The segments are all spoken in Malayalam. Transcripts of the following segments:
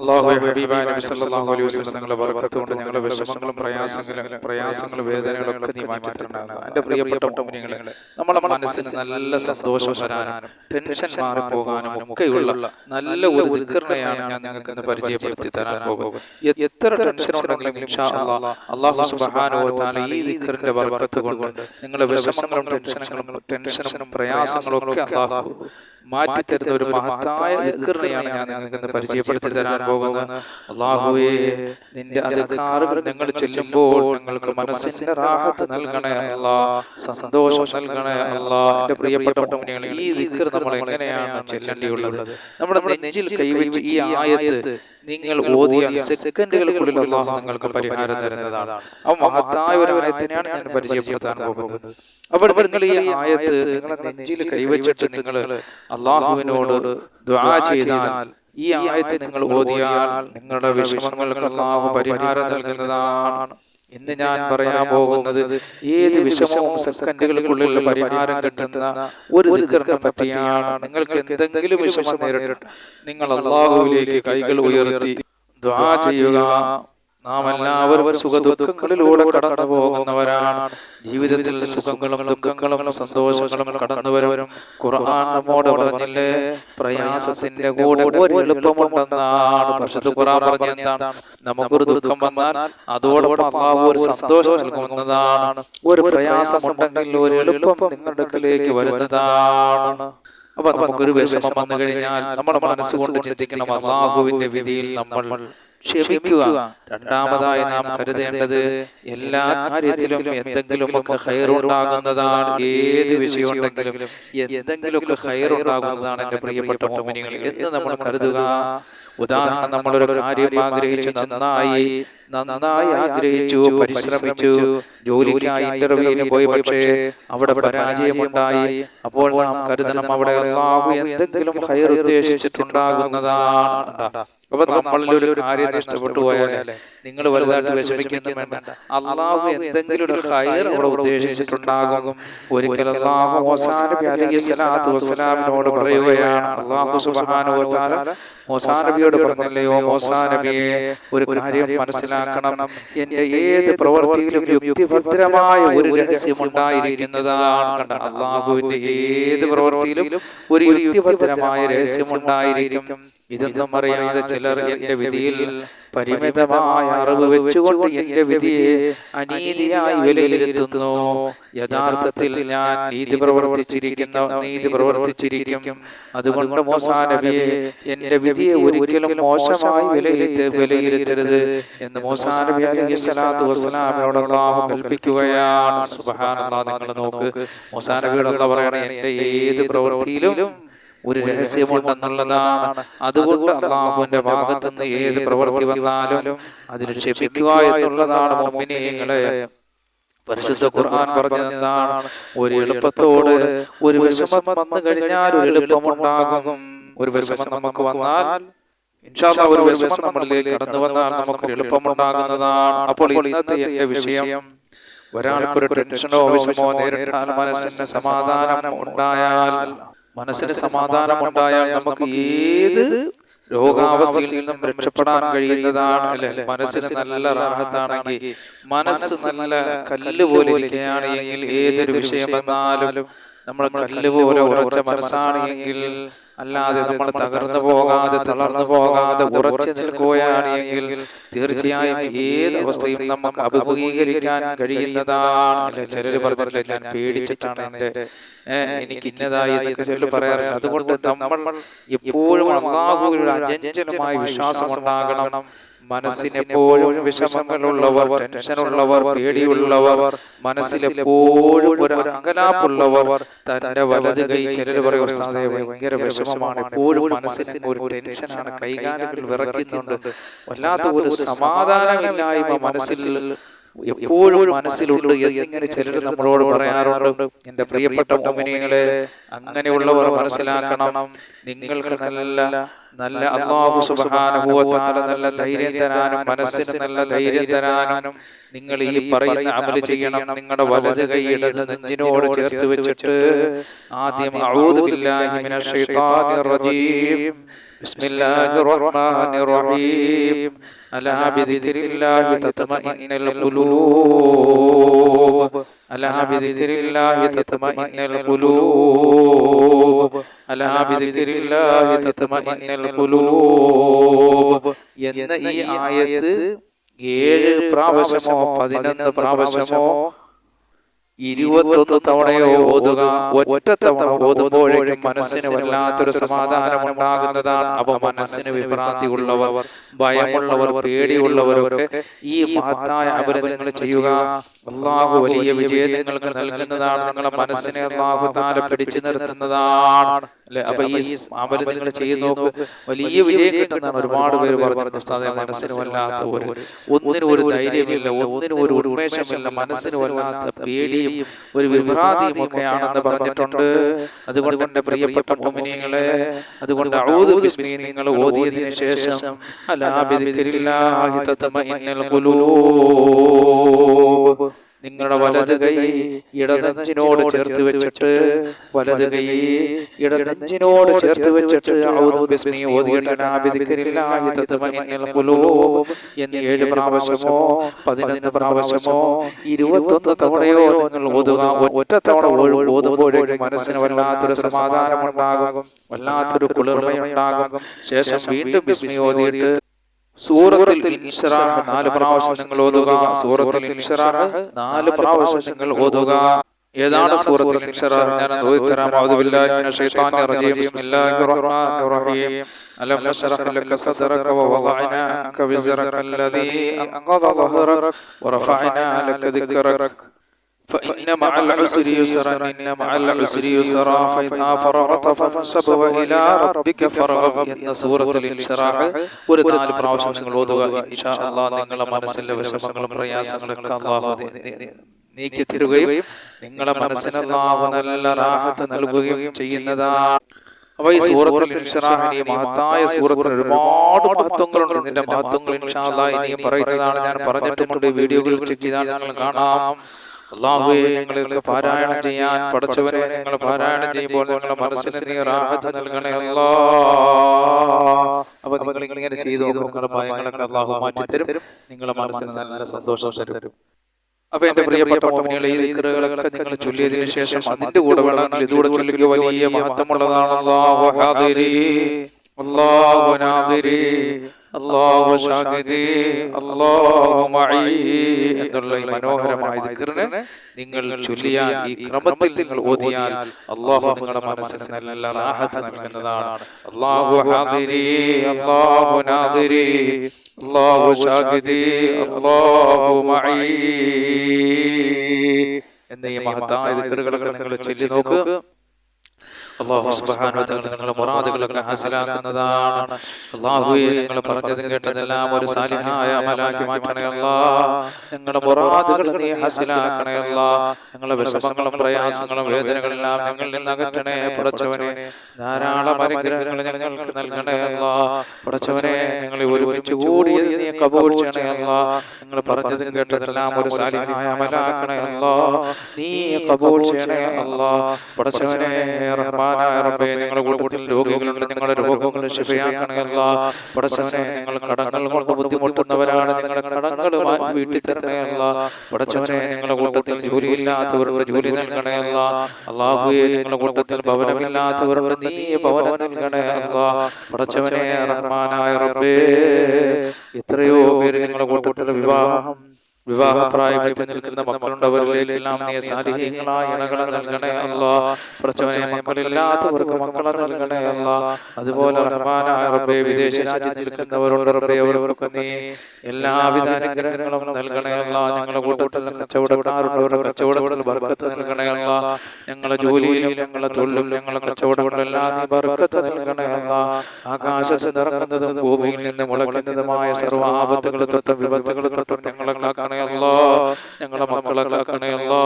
അല്ലാഹുവേ, ഹബീബായ നബി സല്ലല്ലാഹു അലൈഹി വസല്ലം തങ്ങളുടെ ബർക്കത്ത് കൊണ്ട് ഞങ്ങളുടെ വിഷമങ്ങളും പ്രയാസങ്ങളും വേദനകളൊക്കെ നീ മാറ്റി തരണമേ. എൻ്റെ പ്രിയപ്പെട്ട മുഅ്മിനീങ്ങളെ, നമ്മുടെ മനസ്സിന് നല്ല സന്തോഷം വരാനും ടെൻഷൻ മാറിപ്പോകാനും ഒക്കെയുള്ള നല്ല ഒരു ദിക്റിനെയാണ് ഞാൻ നിങ്ങൾക്ക് ഇന്ന് പരിചയപ്പെടുത്തി തരാൻ പോകുന്നത്. എത്ര ടെൻഷൻ ഉണ്ടെങ്കിലും ഇൻഷാ അല്ലാഹ് അല്ലാഹു സുബ്ഹാനഹു വ തആല ഈ ദിക്റിന്റെ ബർക്കത്ത് കൊണ്ട് നിങ്ങളുടെ വിഷമങ്ങളും ടെൻഷനും പ്രയാസങ്ങളും ഒക്കെ അല്ലാഹു മാറ്റിത്തരുന്ന ഒരു മഹത്തായ ദിക്റിനെയാണ് ഞാൻ നിങ്ങൾക്ക് പരിചയപ്പെടുത്തി തരാൻ പോകുന്നത്. അല്ലാഹുവേ, നിന്റെ അധികാരം ഞങ്ങൾ ചെല്ലുമ്പോൾ ഞങ്ങൾക്ക് മനസ്സിന്റെ റാഹത്ത് നൽകണേ അല്ലാഹ്, സന്തോഷം നൽകണേ അല്ലാഹ്. എൻ്റെ പ്രിയപ്പെട്ട മുഅ്മിനീങ്ങളെ, ഈ ദിക്ർ നമ്മൾ എങ്ങനെയാണ് ചെല്ലേണ്ടിയുള്ളത്? നമ്മുടെ നെഞ്ചിൽ കൈവച്ച് ഈ ആയത്ത് നിങ്ങൾ ഓതിയാൽ സെക്കൻഡുകൾക്കുള്ളിൽ അല്ലാഹു നിങ്ങൾക്ക് പരിഹാരം തരുന്നതാണ്. ആ മഹത്തായ ഒരു ആയത്തിനെയാണ് ഞാൻ പരിചയപ്പെടുത്താൻ പോകുന്നത്. അപ്പോൾ നിങ്ങൾ ഈ ആയത്ത് നിങ്ങളുടെ നെഞ്ചിൽ കൈവച്ചിട്ട് നിങ്ങൾ അല്ലാഹുവിനോട് ദുആ ചെയ്താൽ, ഈ ആയത്ത് നിങ്ങൾ ഓതിയാൽ നിങ്ങളുടെ വിഷമങ്ങൾക്ക് അല്ലാഹു പരിഹാരം നൽകുന്നതാണ്. ഇന്ന് ഞാൻ പറയാൻ പോകുന്നത് ഏത് വിഷമവും സെക്കൻഡുകൾക്കുള്ളിൽ പരിഹാരം കിട്ടുന്ന ഒരു ദിക്റിനെ പറ്റിയാണ്. നിങ്ങൾക്ക് എന്തെങ്കിലും വിഷമം നേരിട്ട് നിങ്ങൾ അല്ലാഹുവിലേക്ക് കൈകൾ ഉയർത്തി ദുആ ചെയ്യുക. നാം എല്ലാവരും സുഖദുഃഖങ്ങളിലൂടെ കടന്നു പോകുന്നവരാണ്. ജീവിതത്തിൽ സുഖങ്ങളും ദുഃഖങ്ങളും സന്തോഷങ്ങളും കടന്നുവരും. ഖുർആൻ നമ്മോട് പറഞ്ഞില്ലേ, പ്രയാസത്തിന്റെ കൂടെ ഒരു എളുപ്പമുണ്ടെന്നാണ്. പരിശുദ്ധ ഖുർആൻ പറഞ്ഞെന്താണ്? നമുക്കൊരു ദുഃഖം വന്നാൽ അതോടൊപ്പം അല്ലാഹു ഒരു സന്തോഷം നൽകുന്നതാണ്. ഒരു പ്രയാസമുണ്ടെങ്കിൽ ഒരു എളുപ്പം നിങ്ങളുടെ അടുക്കലേക്ക് വരുന്നതാണ്. അപ്പൊ നമുക്കൊരു വിഷമം വന്നു കഴിഞ്ഞാൽ നമ്മുടെ മനസ്സുകൊണ്ട് ചിന്തിക്കണം, അല്ലാഹുവിന്റെ വിധിയിൽ നമ്മൾ ക്ഷമിക്കുക. രണ്ടാമതായി നാം കരുതേണ്ടത് എല്ലാ കാര്യത്തിലും എന്തെങ്കിലുമൊക്കെ ഖൈറുണ്ടാകുന്നതാണ്. ഏത് വിഷയം ഉണ്ടെങ്കിലും എന്തെങ്കിലുമൊക്കെ ഖൈറുണ്ടാകുന്നതാണ് എൻ്റെ പ്രിയപ്പെട്ട മുഅ്മിനീങ്ങളെ എന്ന് നമ്മൾ കരുതുക. ഉദാഹരണം, നമ്മളൊരു കാര്യം ആഗ്രഹിച്ചു, നന്നായി ആഗ്രഹിച്ചു, പരിശ്രമിച്ചു, ജോലിക്കായി ഇന്റർവ്യൂവിന് പോയി, പക്ഷേ അവിടെ പരാജയമുണ്ടായി. അപ്പോൾ നാം കരുതണം, അവിടെ അല്ലാഹു എന്തെങ്കിലും ഖൈർ ഉദ്ദേശിച്ചിട്ടുണ്ടാകുന്നതാണ്. അപ്പൊ നമ്മളിൽ ഒരു കാര്യം നഷ്ടപ്പെട്ടു പോയാൽ നിങ്ങൾ വലുതായിട്ട് വിഷമിക്കുന്നു വേണ്ട. അല്ലാഹു എന്തെങ്കിലും ഒരു ഖൈർ അവിടെ ഉദ്ദേശിച്ചിട്ടുണ്ടാകും. ഒരിക്കൽ അല്ലാഹു മൂസാ നബി അലൈഹി സ്വലാത്തു വസ്സലാമിനോട് പറയുകയാണ്, അല്ലാഹു സുബ്ഹാനഹു വ തആല മൂസാ നബിയോട് പറഞ്ഞല്ലയോ, മൂസാ നബിയെ, ഒരു കാര്യം മനസ്സിലാക്കണം, എന്റെ ഏത് പ്രവൃത്തിയിലും യുക്തിഭദ്രമായ ഒരു രഹസ്യം ഉണ്ടായിരിക്കുന്നതാണ്. കണ്ട, അല്ലാഹുവിന്റെ ഏത് പ്രവൃത്തിയിലും ഒരു യുക്തിഭദ്രമായ രഹസ്യം ഉണ്ടായിരിക്കും. ഇതൊന്നും അറിയാതെ ചിലർ എന്റെ വിധിയിൽ പരിമിതമായ അറിവ് വെച്ചുകൊണ്ട് എന്റെ വിധിയെ അനീതിയായി വിലയിരുത്തുന്നു. യഥാർത്ഥത്തിൽ ഞാൻ നീതി പ്രവർത്തിച്ചിരിക്കും. അതുകൊണ്ട് മൂസാ നബിയെ, എന്റെ വിധിയെ ഒരിക്കലും മോശമായി വിലയിരുത്തരുത് എന്ന് മൂസാ നബി അലൈഹി സ്വലാത്തു വസ്സലാമിനോട് അല്ലാഹു കൽപ്പിക്കുകയാണ്. സുബ്ഹാനല്ലാഹ്, നിങ്ങൾ നോക്ക്, മൂസാ നബിയോട് അല്ലാഹു പറയണേ, എന്റെ ഏത് പ്രവൃത്തിയിലും ഒരു രഹസ്യമുണ്ടെന്നുള്ളതാണ്. അതുകൊണ്ട് അല്ലാഹുവിന്റെ ഭാഗത്തു നിന്ന് ഏത് പ്രവൃത്തി വന്നാലും അതിന് ക്ഷമിക്കുക എന്നുള്ളതാണ്. മുഅ്മിനീങ്ങളെ, പരിശുദ്ധ ഖുർആൻ പറഞ്ഞതെന്താണ്? ഒരു എളുപ്പത്തോട് ഒരു വിഷമം വന്നു കഴിഞ്ഞാൽ ഒരു എളുപ്പമുണ്ടാകും. ഒരു വിഷമം നമുക്ക് വന്നാൽ ഇൻഷാ അല്ലാഹ്, ഒരു വിഷമം നമ്മളിലേക്ക് കടന്നു വന്നാൽ നമുക്കൊരു എളുപ്പമുണ്ടാകുന്നതാണ്. അപ്പോൾ ഇന്നത്തെ എന്റെ വിഷയം, ഒരാൾക്കൊരു ടെൻഷനോ വിഷമോ നേരിട്ടാൽ മനസ്സിന് സമാധാനം ഉണ്ടായാൽ നമുക്ക് ഏത് രോഗാവസ്ഥയിൽ നിന്നും രക്ഷപ്പെടാൻ കഴിയുന്നതാണ്. അല്ലെ, മനസ്സിന് നല്ല റാഹത്താണെങ്കിൽ, മനസ്സ് നല്ല കല്ല് പോലെ ഇരിക്കുകയാണ് എങ്കിൽ, ഏതൊരു വിഷയം വന്നാലും നമ്മൾ കല്ല് പോലെ ഉറച്ച മനസ്സാണ് എങ്കിൽ, അല്ലാതെ നമ്മൾ തകർന്നു പോകാതെ തളർന്നു പോകാതെ ഉറച്ചു നിൽക്കുകയാണ് എങ്കിൽ, തീർച്ചയായും ഏത് അവസ്ഥയും നമുക്ക് അഭിമുഖീകരിക്കാൻ കഴിയുന്നതാണ്. ചിലർ പറഞ്ഞിട്ടില്ല, ഞാൻ പേടിച്ചിട്ടാണ് എനിക്ക് ഇന്നതായി എന്നൊക്കെ ചിലർ പറയാറുണ്ട്. അതുകൊണ്ട് നമ്മൾ എപ്പോഴും അല്ലാഹുവിൽ അചഞ്ചലമായ വിശ്വാസം ഉണ്ടാകണം. മനസ്സിനെപ്പോഴും വിഷമങ്ങളുള്ളവർ, ടെൻഷനുള്ളവർ, പേടിയുള്ളവർ, മനസ്സിലെപ്പോഴും ഒരു അങ്കലാപ്പുള്ളവർ തന്റെ വലത് കൈ, ചിലർ പറയും ഉസ്താദേ ഭയങ്കര വിഷമമാണ്, എപ്പോഴും മനസ്സിന് ഒരു ടെൻഷനാണ്, കൈകാലുകൾ വിറയ്ക്കുന്നുണ്ട്, വല്ലാത്ത ഒരു സമാധാനമില്ലായ്മ എപ്പോഴും മനസ്സിലുണ്ട് എന്നിങ്ങനെ ചിലർ നമ്മളോട് പറയാറുണ്ട്. എന്റെ പ്രിയപ്പെട്ട മുഅ്മിനീങ്ങളെ, അങ്ങനെയുള്ളവർ മനസ്സിലാക്കണം, നിങ്ങൾക്ക് നല്ല നല്ല അല്ലാഹു സുബ്ഹാനഹു വ തആല നല്ല ധൈര്യം തരാനും മനസ്സിന് നല്ല ധൈര്യം തരാനും നിങ്ങൾ ഈ പറയുന്ന അമൽ ചെയ്യണം. നിങ്ങളുടെ വലത് കൈ ഇടത് നെഞ്ചിനോട് ചേർത്ത് വെച്ചിട്ട് ആദ്യം അഊദു ബില്ലാഹി മിനശ് ശൈത്വാനിർ റജീം ബിസ്മില്ലാഹിർ റഹ്മാനിർ റഹീം അലാ ബിദിക്രില്ലാഹി തത്മഇന്നുൽ ഖുലൂബ് അലാ ബിദിക്രില്ലാഹി തത്മഇന്നുൽ ഖുലൂബ് അലാ ബിദിക്രില്ലാഹി തത്മഇന്നുൽ ഖുലൂബ് എന്ന ഈ ആയത്ത് 7 പ്രാവശ്യമോ 11 പ്രാവശ്യമോ 21 തവണയോ ഓതുക. ഒറ്റ തവണ ഓതുമ്പോഴേക്കും മനസ്സിന് വല്ലാത്തൊരു സമാധാനം ഉണ്ടാകുന്നതാണ്. അപ്പൊ മനസ്സിന് വിഭ്രാന്തി ഉള്ളവർ, ഭയമുള്ളവർ, പേടിയുള്ളവരൊക്കെ ഈ മഹത്തായ അമൽ നിങ്ങൾ ചെയ്യുക. അല്ലാഹു വലിയ വിജയം നിങ്ങൾക്ക് നൽകുന്നതാണ്. നിങ്ങളുടെ മനസ്സിനെ അല്ലാഹു തആല പിടിച്ചു നിർത്തുന്നതാണ്. അല്ലെ? അപ്പൊ ഈ അമൽ നിങ്ങൾ ചെയ്തു നോക്ക്, വലിയ വിജയം കിട്ടുന്നതാണ്. ഒരുപാട് പേര് പറഞ്ഞു ഉസ്താദേ മനസ്സിന് വല്ലാത്ത ഒന്നിനും ഒരു ധൈര്യമില്ല, ഒന്നിനും ഒരു ഉന്മേഷമില്ല, മനസ്സിന് വല്ലാത്ത പേടിയും ഒരു വിഭ്രാന്തിയും ഒക്കെയാണെന്ന് പറഞ്ഞിട്ടുണ്ട്. അതുകൊണ്ട് എന്റെ പ്രിയപ്പെട്ട മുഅ്മിനീങ്ങളെ, അതുകൊണ്ട് അഊദു ബിസ്മി നിങ്ങൾ ഓതിയതിനു ശേഷം അലാ ബിദിക്രില്ലാഹി തത്മഇന്നുൽ ഖുലൂബ് നിങ്ങളുടെ വലത് കൈ ഇടനെഞ്ചിനോട് ചേർത്ത് വെച്ചിട്ട് വലത് കൈ ഇടനെഞ്ചിനോട് ചേർത്ത് വെച്ചിട്ട് അഊദു ബിസ്മി ഓതിയിട്ട് അലാ ബിദിക്രില്ലാഹി തത്മഇന്നുൽ ഖുലൂബ് എന്ന് 7 പ്രാവശ്യമോ 11 പ്രാവശ്യമോ 21 തവണയോ നിങ്ങൾ ഓതുക. ഒറ്റ തവണ ഓതുമ്പോഴേക്കും മനസ്സിന് വല്ലാത്തൊരു സമാധാനം ഉണ്ടാകും, വല്ലാത്തൊരു കുളിർമയുണ്ടാകും. ശേഷം വീണ്ടും ബിസ്മി ഓതിയിട്ട് സൂറത്തുൽ ഇൻശിറാഹ് 4 പ്രാവശ്യം നിങ്ങൾ ഓതുക. സൂറത്തുൽ ഇൻശിറാഹ് 4 പ്രാവശ്യം നിങ്ങൾ ഓതുക. ഏതാണ് സൂറത്തുൽ ഇൻശിറാഹ്? ഞാൻ ഓതിത്തരാം. അഊദു ബില്ലാഹി മിനശ് ശൈത്വാനിർ റജീം ബിസ്മില്ലാഹിർ റഹ്മാനിർ റഹീം അലം നശ്റഹ് ലക സദ്റക വവളഅനാ അൻക വിസ്റക അല്ലദീ അൻഖദ ളഹ്റക വറഫഅനാ ലക ദിക്റക فإن مع العسر يسرا إن مع العسر يسرا فإذا فرغت فانصب وإلى ربك فارغب എന്ന സൂറത്തുൽ ഇൻശിറാഹ് ഒരു 4 പ്രാവശ്യം നിങ്ങൾ ഓതുക. ഇൻഷാ അല്ലാഹ് നിങ്ങളുടെ മനസ്സിലെ വിഷമങ്ങളും പ്രയാസങ്ങളൊക്കെ അല്ലാഹു നീക്കി തരുകയും നിങ്ങളുടെ മനസ്സിന് അല്ലാഹു നല്ല റാഹത്ത് നൽകുകയും ചെയ്യുന്നതാണ്. അപ്പൊ ഈ സൂറത്തുൽ ഇൻശിറാഹിന്, ഈ മഹത്തായ സൂറത്തിന് ഒരുപാട് മഹത്വങ്ങളുണ്ട്. ഇതിന്റെ മഹത്വങ്ങൾ ഇൻഷാ അല്ലാഹ് ഇനിയും പറയുന്നതാണ്. ഞാൻ പറഞ്ഞിട്ടുമുണ്ട്, വീഡിയോകൾ ചെക്ക് ചെയ്താൽ നിങ്ങൾ കാണാം. അല്ലാഹുവേ, ഞങ്ങൾക്ക് പാരായണം ചെയ്യാൻ പടച്ചവനെ, നിങ്ങൾ പാരായണം ചെയ്യുമ്പോൾ നിങ്ങളുടെ മനസ്സിന് നീ റാഹത്ത് നൽകണേ അല്ലാഹ്. അപ്പൊ നിങ്ങൾ ഇങ്ങനെ ചെയ്തു നിങ്ങളുടെ ഭയങ്ങളൊക്കെ അല്ലാഹു മാറ്റിത്തരും, നിങ്ങളുടെ മനസ്സിന് നല്ല സന്തോഷം തരും. അപ്പൊ എന്റെ പ്രിയപ്പെട്ട മുഅ്മിനീങ്ങളെ, ഈ ദിക്റുകളൊക്കെ നിങ്ങൾ ചൊല്ലിയതിനു ശേഷം അതിന്റെ കൂടെ വേണമെങ്കിൽ ഇതുകൂടെ ചൊല്ലുക. വലിയ മഹത്വമുള്ളതാണ്. അല്ലാഹു ഹാദിരി, അല്ലാഹു നാദിരി, അല്ലാഹു ഷാഹിദി, അല്ലാഹു മഈ എന്നുള്ള ഈ മനോഹരമായ ദിക്റിനെ നിങ്ങൾ ചൊല്ലിയാൽ, ഈ ക്രമത്തിൽ നിങ്ങൾ ഓതിയാൽ അല്ലാഹു നിങ്ങളുടെ മനസ്സിന് നല്ല റാഹത്ത് നൽകുന്നതാണ്. അല്ലാഹു ഹാദിരി, അല്ലാഹു നാദിരി, അല്ലാഹു ഷാഹിദി, അല്ലാഹു മഈ എന്ന ഈ മഹത്തായ ദിക്റുകളൊക്കെ നിങ്ങൾ ചൊല്ലി നോക്ക്. അല്ലാഹു സുബ്ഹാനഹു വ തആല നിങ്ങളുടെ മുറാദുകളൊക്കെ ഹാസിലാക്കുന്നതാണ്. അല്ലാഹുവേ, നിങ്ങൾ പറഞ്ഞതും കേട്ടതെല്ലാം ഒരു സാലിഹായ അമലാക്കി മാറ്റണേ അല്ലാഹ്. ഞങ്ങളുടെ മുറാദുകൾ നീ ഹാസിലാക്കണേ അല്ലാഹ്. ഞങ്ങളുടെ വിഷമങ്ങളും പ്രയാസങ്ങളും വേദനകളെല്ലാം ഞങ്ങളിൽ നിന്ന് അകറ്റണേ പടച്ചവനെ. ധാരാളം അനുഗ്രഹങ്ങൾ ഞങ്ങൾക്ക് നൽകണേ അല്ലാഹ്. പടച്ചവനെ, ഞങ്ങളെ ഒരുമിച്ച് കൂടിയത് നീ കബൂൽ ചെയ്യണേ അല്ലാഹ്. നിങ്ങൾ പറഞ്ഞതും കേട്ടതെല്ലാം ഒരു സാലിഹായ അമലാക്കണേ അല്ലാഹ്. നീ കബൂൽ ചെയ്യണേ അല്ലാഹ്. പടച്ചവനെ റബ്ബേ, ഞങ്ങളുടെ കൂട്ടത്തിൽ രോഗികളുണ്ട്, ഞങ്ങളുടെ രോഗങ്ങൾ ശിഫയാക്കണേ അല്ലാഹ്. പടച്ചവനെ, ഞങ്ങൾ കടങ്ങൾ കൊണ്ട് ബുദ്ധിമുട്ടുന്നവരാണ്, ഞങ്ങളുടെ കടങ്ങൾ വീട്ടിൽ തരണേ അല്ലാഹ്. പടച്ചവനെ, ഞങ്ങളുടെ കൂട്ടത്തിൽ ജോലിയില്ലാത്തവരുടെ ജോലി നൽകണേ അല്ലാഹ്. അല്ലാഹുവേ, ഞങ്ങളുടെ കൂട്ടത്തിൽ ഭവനമില്ലാത്തവരുടെ നീ ഭവനം നൽകണേ അല്ലാഹ്. പടച്ചവനെ റഹ്മാനായ റബ്ബേ, എത്രയോ പേര് ഞങ്ങളുടെ കൂട്ടത്തിൽ വിവാഹപ്രായത്തിൽ നിൽക്കുന്ന മക്കളുണ്ട്. അവരിലേക്കെല്ലാം നീ സാലിഹീങ്ങളായ ഇണകളെ നൽകണേ അല്ലാഹ്. പടച്ചവനെ, മക്കളില്ലാത്തവർക്ക് മക്കളെ നൽകണേ അല്ലാഹ്. അതുപോലെ റഹ്മാനായ റബ്ബേ, വിദേശ രാജ്യത്ത് നിൽക്കുന്നവരോട് റബ്ബേ, അവർക്കൊക്കെ നീ എല്ലാവിധ അനുഗ്രഹങ്ങളും നൽകണേ അല്ലാഹ്. ഞങ്ങളുടെ കൂട്ടത്തിൽ കച്ചവടക്കാരുടെ കച്ചവടത്തിൽ ബർക്കത്ത് നൽകണേ അല്ലാഹ്. ഞങ്ങളുടെ ജോലിയിലും ഞങ്ങളുടെ തൊഴിലും ഞങ്ങളുടെ കച്ചവടങ്ങളിലെല്ലാം നീ ബർക്കത്ത് നൽകണേ അല്ലാഹ്. ആകാശത്ത് നിറങ്ങുന്നതും ഭൂമിയിൽ നിന്ന് മുളയ്ക്കുന്നതുമായ സർവ്വ ആപത്തുകൾ തൊട്ടും വിപത്തുകൾ തൊട്ടും ഞങ്ങളെ കാക്കണേ കാക്കണേ അല്ലാ, ഞങ്ങളെ മക്കളെ കാക്കണേ അല്ലാ,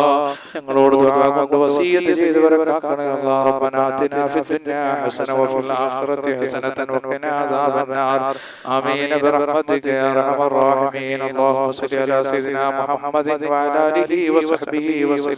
ഞങ്ങളോട് ദുആ കൊണ്ട് വസിയത്ത് ചെയ്തവരെ കാക്കണേ അല്ലാ. റബ്ബനാ ആതിനാ ഫിദ്ദുനിയാ ഹസന വഫിൽ ആഖിറതി ഹസനതൻ വഖിനാ അദാബന്നാർ. ആമീൻ ബിറഹ്മതിക യാ അർഹമർ റഹീമീൻ. അല്ലാഹുമ്മ സ്വല്ലി അലാ സയ്യിദിനാ മുഹമ്മദിൻ വഅലാ ആലിഹി വസഹ്ബിഹി വസല്ലം.